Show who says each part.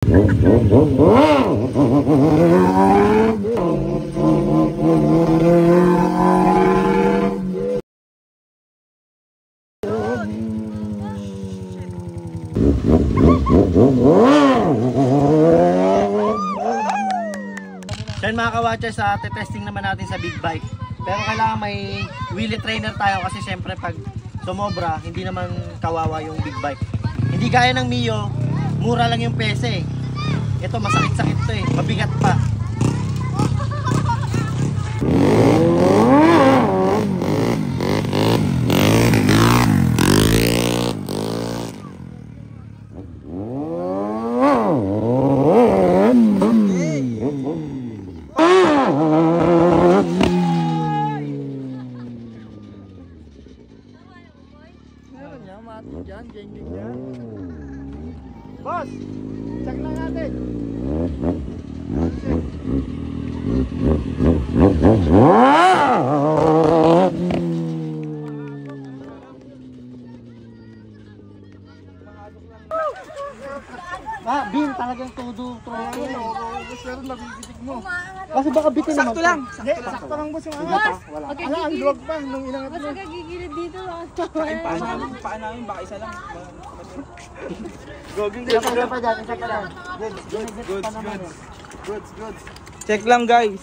Speaker 1: So yun mga ka-watchers, testing naman natin sa big bike. Pero kailangan may wheelie trainer tayo kasi syempre pag sumobra, hindi naman kawawa yung big bike. Hindi gaya ng Mio, mura lang yung pese. Ito masakit-sakit to eh, mabigat pa. Boss, check lang natin. Bin, talagang todo. Pero nabibitig mo. Kasi baka bitin naman. Sakto lang. Sakto lang boss yung angat. Wala. Ang luwag pa nung inangat mo.
Speaker 2: Mas magagigilid dito.
Speaker 3: Paan namin, baka isa lang.
Speaker 1: Goging isa pa dyan, isa pa dyan.
Speaker 3: Good. Check lang guys.